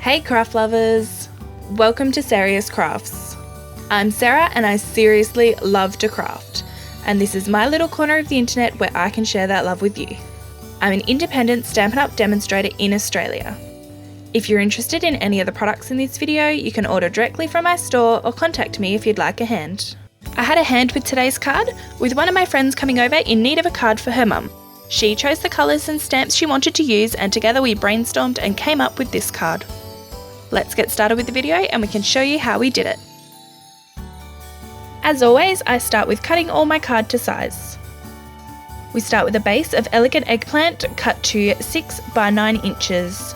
Hey craft lovers! Welcome to Serious Crafts. I'm Sarah and I seriously love to craft, and this is my little corner of the internet where I can share that love with you. I'm an independent Stampin' Up demonstrator in Australia. If you're interested in any of the products in this video, you can order directly from my store or contact me if you'd like a hand. I had a hand with today's card, with one of my friends coming over in need of a card for her mum. She chose the colours and stamps she wanted to use, and together we brainstormed and came up with this card. Let's get started with the video and we can show you how we did it. As always, I start with cutting all my card to size. We start with a base of Elegant Eggplant cut to 6 by 9 inches.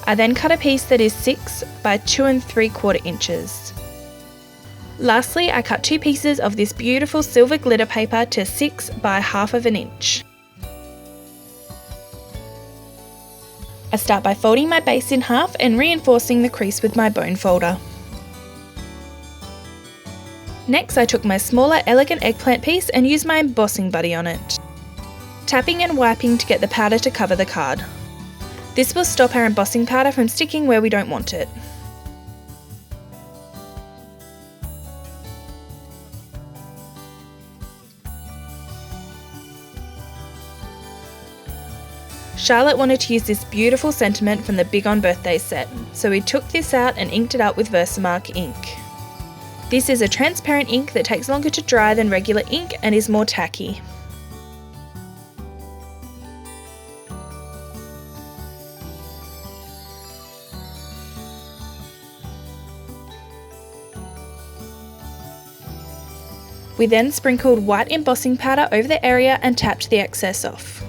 I then cut a piece that is 6 by 2 3/4 inches. Lastly, I cut 2 pieces of this beautiful silver glitter paper to 6 by 1/2 inch. I start by folding my base in half and reinforcing the crease with my bone folder. Next, I took my smaller Elegant Eggplant piece and used my embossing buddy on it, tapping and wiping to get the powder to cover the card. This will stop our embossing powder from sticking where we don't want it. Charlotte wanted to use this beautiful sentiment from the Big On Birthday set, so we took this out and inked it up with Versamark ink. This is a transparent ink that takes longer to dry than regular ink and is more tacky. We then sprinkled white embossing powder over the area and tapped the excess off.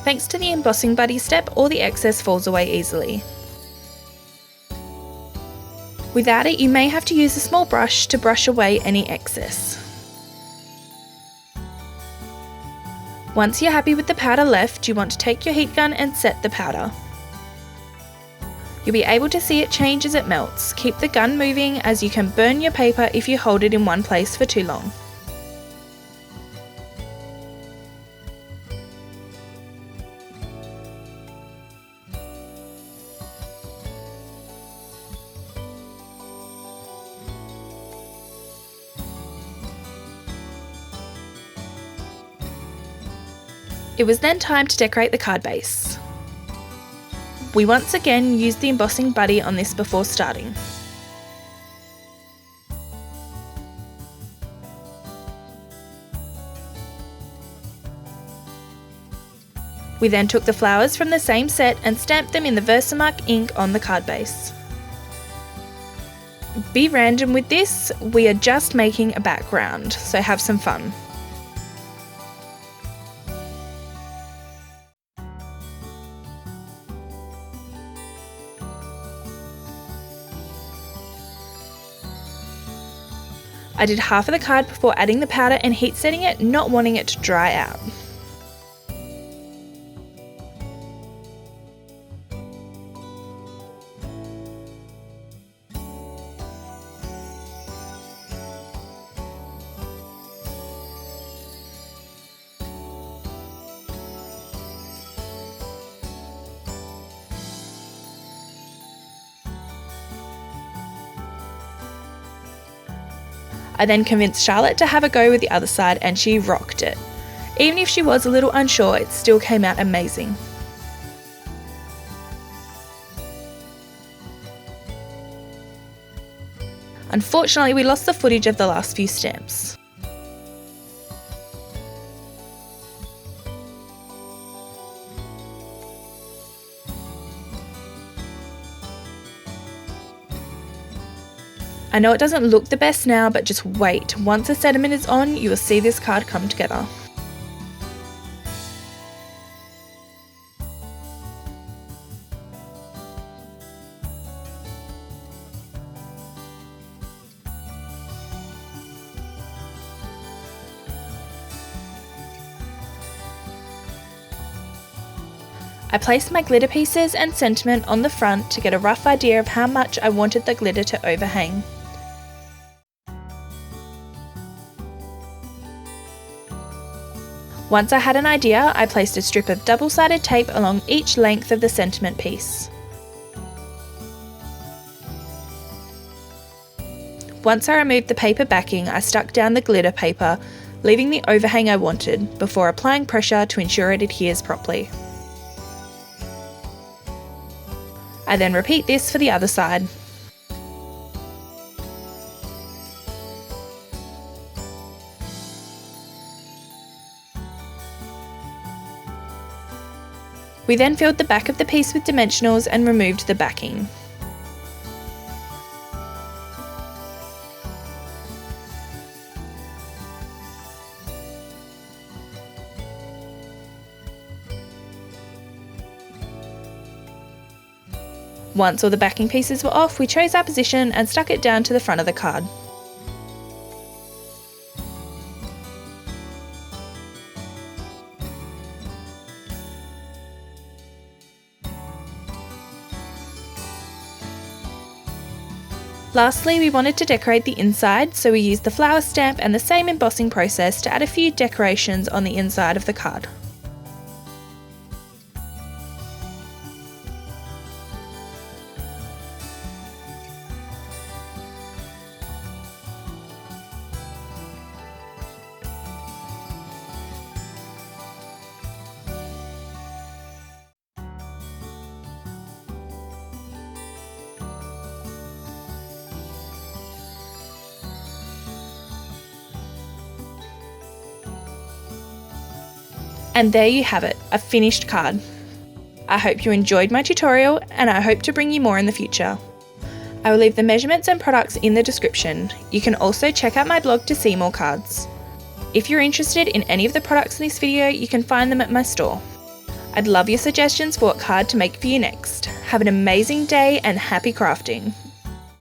Thanks to the embossing buddy step, all the excess falls away easily. Without it, you may have to use a small brush to brush away any excess. Once you're happy with the powder left, you want to take your heat gun and set the powder. You'll be able to see it change as it melts. Keep the gun moving, as you can burn your paper if you hold it in one place for too long. It was then time to decorate the card base. We once again used the embossing buddy on this before starting. We then took the flowers from the same set and stamped them in the Versamark ink on the card base. Be random with this, we are just making a background, so have some fun. I did half of the card before adding the powder and heat setting it, not wanting it to dry out. I then convinced Charlotte to have a go with the other side and she rocked it. Even if she was a little unsure, it still came out amazing. Unfortunately, we lost the footage of the last few stamps. I know it doesn't look the best now, but just wait. Once the sediment is on, you will see this card come together. I placed my glitter pieces and sentiment on the front to get a rough idea of how much I wanted the glitter to overhang. Once I had an idea, I placed a strip of double-sided tape along each length of the sentiment piece. Once I removed the paper backing, I stuck down the glitter paper, leaving the overhang I wanted, before applying pressure to ensure it adheres properly. I then repeat this for the other side. We then filled the back of the piece with dimensionals and removed the backing. Once all the backing pieces were off, we chose our position and stuck it down to the front of the card. Lastly, we wanted to decorate the inside, so we used the flower stamp and the same embossing process to add a few decorations on the inside of the card. And there you have it, a finished card. I hope you enjoyed my tutorial, and I hope to bring you more in the future. I will leave the measurements and products in the description. You can also check out my blog to see more cards. If you're interested in any of the products in this video, you can find them at my store. I'd love your suggestions for what card to make for you next. Have an amazing day and happy crafting!